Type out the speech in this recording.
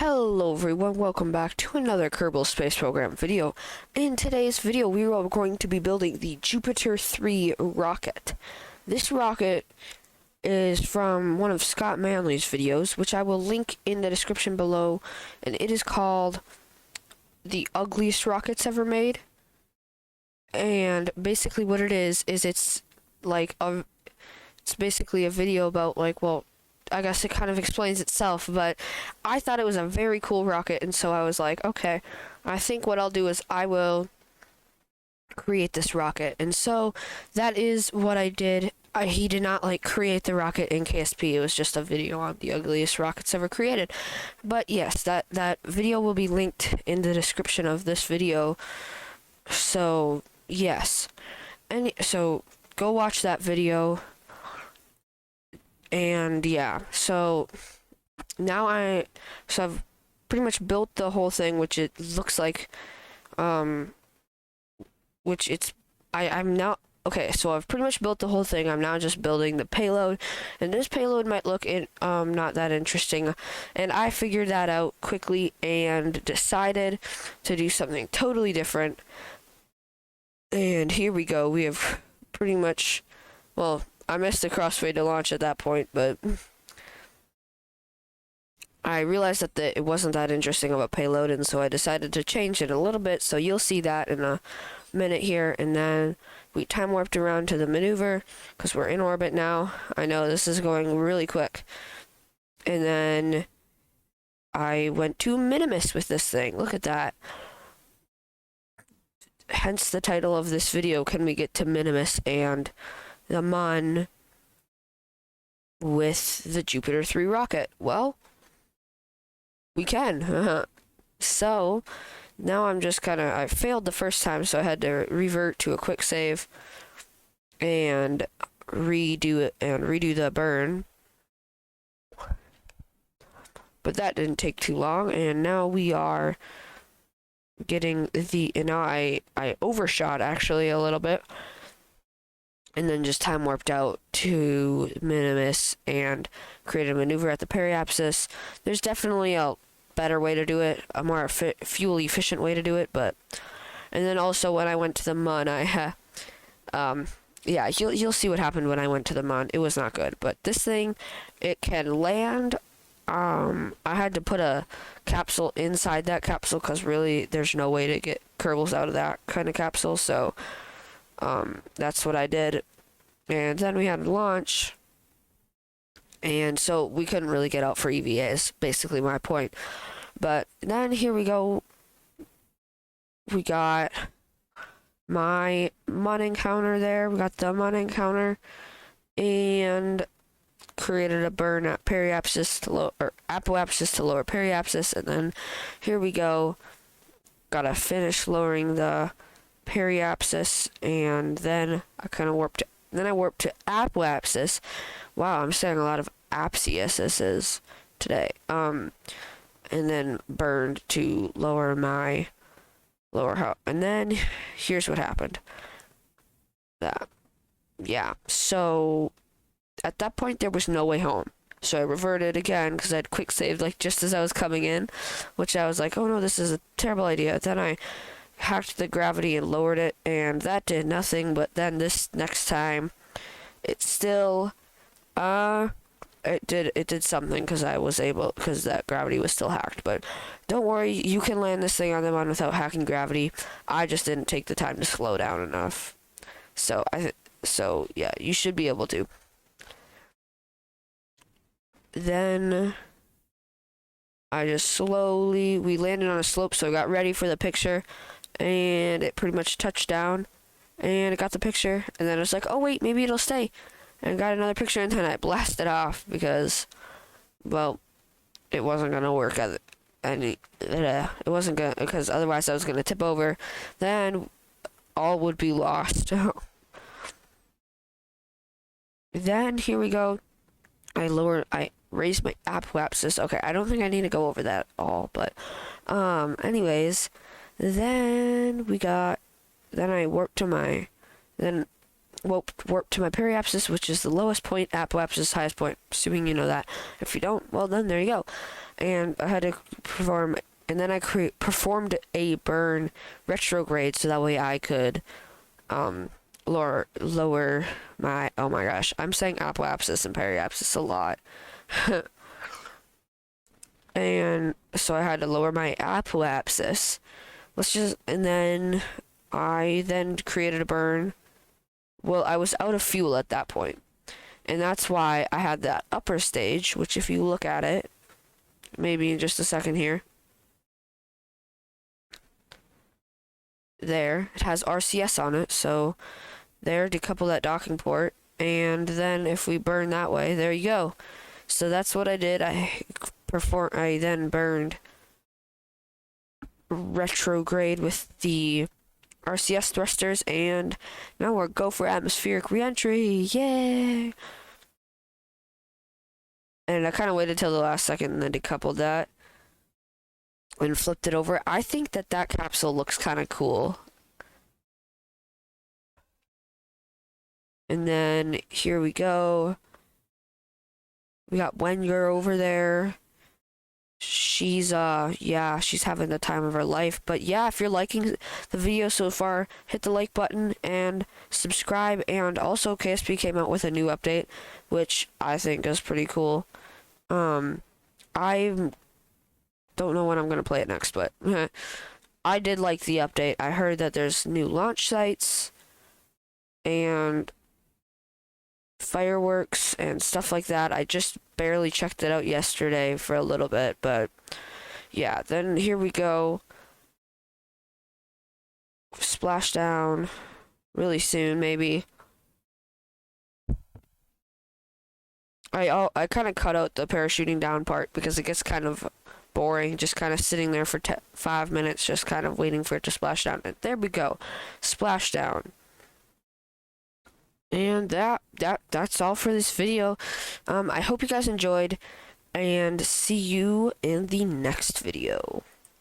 Hello everyone, welcome back to another Kerbal Space Program video. In today's video, we are going to be building the Jupiter 3 rocket. This rocket is from one of Scott Manley's videos, which I will link in the description below, and it is called The Ugliest Rockets Ever Made. And basically what it is it's basically a video about I guess it kind of explains itself, but I thought it was a very cool rocket, and so I was like, okay, I think what I'll do is I will create this rocket. And so that is what I did. He did not create the rocket in KSP. It was just a video on the ugliest rockets ever created. But yes, that video will be linked in the description of this video. So yes, and so go watch that video. And yeah, so now I've pretty much built the whole thing, which it looks like, I'm now, okay, so I've pretty much built the whole thing. I'm now just building the payload, and this payload might look not that interesting, and I figured that out quickly and decided to do something totally different. And here we go. We have pretty much, well, I missed the crossfade to launch at that point, but I realized that it wasn't that interesting of a payload, and so I decided to change it a little bit, so you'll see that in a minute here. And then we time warped around to the maneuver, because we're in orbit now. I know this is going really quick. And then I went to Minimus with this thing. Look at that. Hence the title of this video, Can We Get to Minimus and the Mun with the Jupiter 3 rocket? Well, we can. So now I'm just I failed the first time, so I had to revert to a quick save and redo the burn. But that didn't take too long, and now we are getting and now I overshot actually a little bit, and then just time warped out to Minimus and created a maneuver at the periapsis. There's definitely a better way to do it, a more fuel efficient way to do it, but and then also when I went to the Mun, yeah, you'll see what happened when I went to the Mun. It was not good, but this thing, it can land. I had to put a capsule inside that capsule because really there's no way to get Kerbals out of that kind of capsule, so that's what I did. And then we had to launch, and so we couldn't really get out for EVAs, basically my point. But then here we go. We got my Mun encounter there. We got the Mun encounter and created a burn at periapsis to apoapsis to lower periapsis, and then here we go. Gotta finish lowering the periapsis, and then I warped to apoapsis. Wow, I'm saying a lot of apsiuses today. And then burned to lower my lower hull. And then here's what happened. Yeah, so at that point there was no way home. So I reverted again because I had quick saved just as I was coming in, which I was like, oh no, this is a terrible idea. Then I hacked the gravity and lowered it, and that did nothing. But then this next time it still it did something because that gravity was still hacked. But don't worry, you can land this thing on the Mun without hacking gravity. I just didn't take the time to slow down enough. So yeah, you should be able to. Then we landed on a slope, so I got ready for the picture, and it pretty much touched down, and it got the picture, and then I was like, oh wait, maybe it'll stay, and got another picture, and then I blasted off because, well, it wasn't gonna work because otherwise I was gonna tip over, then all would be lost. Then here we go. I raised my apoapsis. Okay, I don't think I need to go over that all, but anyways, then I warped to then warp to my periapsis, which is the lowest point, apoapsis, highest point. Assuming you know that. If you don't, well then there you go. And I had to perform, and then I performed a burn retrograde, so that way I could lower my, oh my gosh, I'm saying apoapsis and periapsis a lot. And so I had to lower my apoapsis. And then I then created a burn. Well, I was out of fuel at that point. And that's why I had that upper stage, which if you look at it, maybe in just a second here. There, it has RCS on it, so there, decouple that docking port. And then if we burn that way, there you go. So that's what I did. I then burned retrograde with the RCS thrusters, and now we're go for atmospheric reentry. Yay! And I kind of waited till the last second and then decoupled that and flipped it over. I think that capsule looks kind of cool. And then here we go. We got Wenger over there. She's she's having the time of her life. But yeah, if you're liking the video so far, hit the like button and subscribe. And also KSP came out with a new update, which I think is pretty cool. I don't know when I'm gonna play it next, but I did like the update. I heard that there's new launch sites and fireworks and stuff like that. I just barely checked it out yesterday for a little bit, but yeah, then here we go. Splashdown really soon, maybe. I kind of cut out the parachuting down part because it gets kind of boring, just kind of sitting there for 5 minutes, just kind of waiting for it to splash down. And there we go, splashdown. And that's all for this video. I hope you guys enjoyed, and see you in the next video.